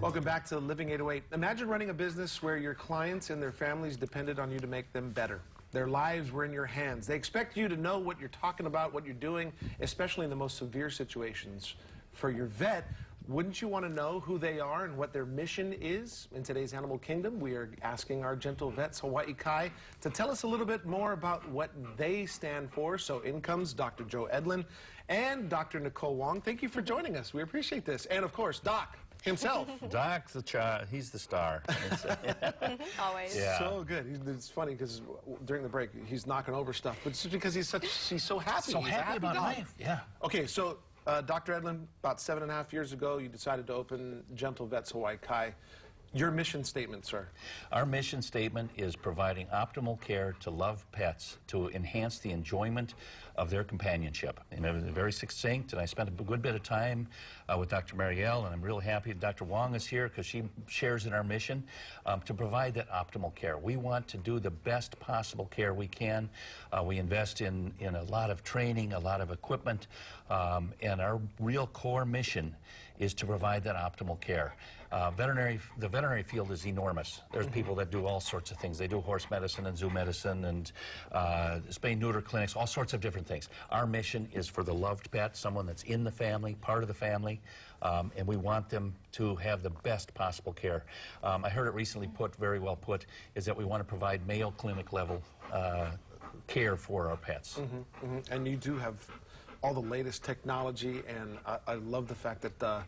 Welcome back to Living 808. Imagine running a business where your clients and their families depended on you to make them better. Their lives were in your hands. They expect you to know what you're talking about, what you're doing, especially in the most severe situations. For your vet, wouldn't you want to know who they are and what their mission is? In today's Animal Kingdom, we are asking our gentle vets, Hawaii Kai, to tell us a little bit more about what they stand for. So in comes Dr. Joe Edlin and Dr. Nicole Wong. Thank you for joining us. We appreciate this. And of course, Doc himself. Doc's the child. He's the star. Always. Yeah. So good. It's funny because during the break, he's knocking over stuff, but it's just because he's so happy. So He's a happy about dog. life. Yeah. Okay, so Dr. Edlin, about 7.5 years ago, you decided to open Gentle Vets Hawaii Kai. Your mission statement, sir? Our mission statement is providing optimal care to loved pets to enhance the enjoyment of their companionship. And it was very succinct, and I spent a good bit of time with Dr. Marielle, and I'm real happy that Dr. Wong is here because she shares in our mission to provide that optimal care. We want to do the best possible care we can. We invest in a lot of training, a lot of equipment, and our real core mission is to provide that optimal care. The veterinary field is enormous. There's people that do all sorts of things. They do horse medicine and zoo medicine and spay-neuter clinics, all sorts of different things. Our mission is for the loved pet, someone that's in the family, part of the family, and we want them to have the best possible care. I heard it recently put, very well put, is that we want to provide Mayo Clinic level care for our pets. And you do have all the latest technology, and I love the fact that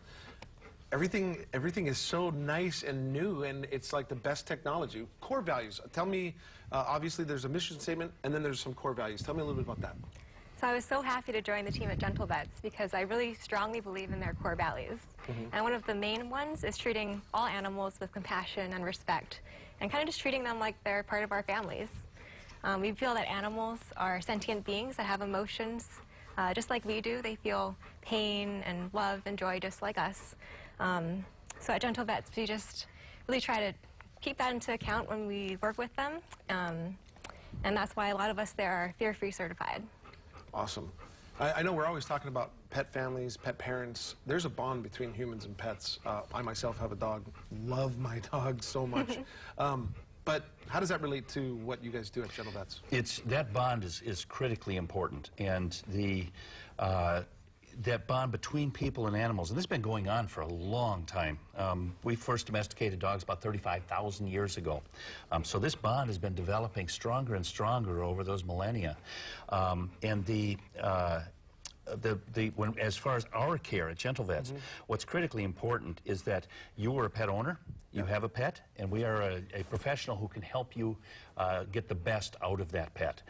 everything is so nice and new, and it's like the best technology. Core values. Tell me, obviously there's a mission statement, and then there's some core values. Tell me a little bit about that. So I was so happy to join the team at Gentle Vets because I really strongly believe in their core values. And one of the main ones is treating all animals with compassion and respect, and kind of just treating them like they're part of our families. We feel that animals are sentient beings that have emotions just like we do. They feel pain and love and joy just like us. So at Gentle Vets, we just really try to keep that into account when we work with them, and that's why a lot of us there are fear-free certified. Awesome. I know we're always talking about pet families, pet parents. There's a bond between humans and pets. I myself have a dog. Love my dog so much. But how does that relate to what you guys do at Gentle Vets? That bond is critically important, and that bond between people and animals, and this has been going on for a long time. We first domesticated dogs about 35,000 years ago. So this bond has been developing stronger and stronger over those millennia. As far as our care at Gentle Vets, what's critically important is that you are a pet owner, you have a pet, and we are a professional who can help you get the best out of that pet.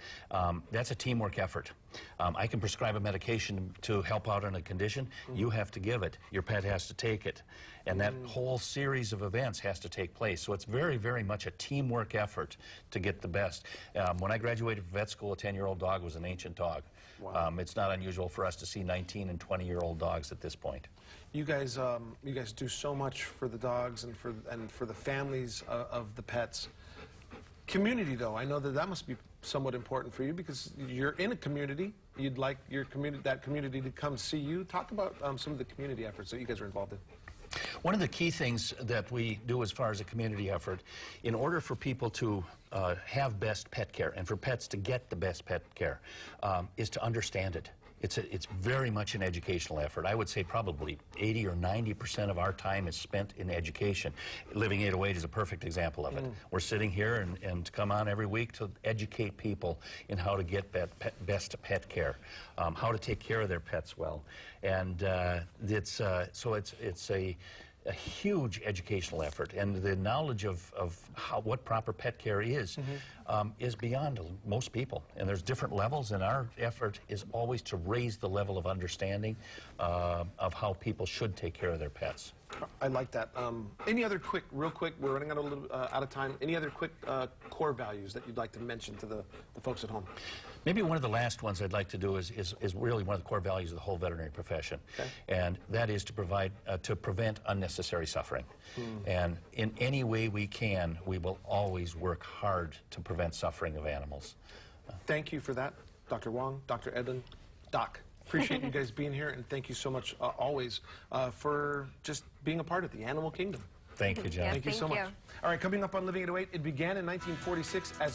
That's a teamwork effort. I can prescribe a medication to help out on a condition. You have to give it. Your pet has to take it. And that whole series of events has to take place. So it's very, very much a teamwork effort to get the best. When I graduated from vet school, a 10-year-old dog was an ancient dog. Wow. It's not unusual for us to see 19- and 20-year-old dogs at this point. You guys do so much for the dogs and for the families of the pets. Community, though, I know that must be somewhat important for you because you're in a community. You'd like that community to come see you. Talk about some of the community efforts that you guys are involved in. One of the key things that we do as far as a community effort, in order for people to have best pet care and for pets to get the best pet care, is to understand it. It's very much an educational effort. I would say probably 80 or 90% of our time is spent in education. Living 808 is a perfect example of it. We're sitting here and come on every week to educate people in how to get best pet care, how to take care of their pets well. And it's a huge educational effort, and the knowledge of what proper pet care is beyond most people. And there's different levels, and our effort is always to raise the level of understanding of how people should take care of their pets. I like that. Any other real quick, we're running out of time, any other quick core values that you'd like to mention to the folks at home? Maybe one of the last ones I'd like to do is really one of the core values of the whole veterinary profession. Okay. And that is to prevent unnecessary suffering. And in any way we can, we will always work hard to prevent suffering of animals. Thank you for that, Dr. Wong, Dr. Edlin, Doc. Appreciate you guys being here, and thank you so much always for just being a part of the animal kingdom. Thank you, John. Yes, Thank you so thank much. you. All right, coming up on Living 808, it began in 1946 as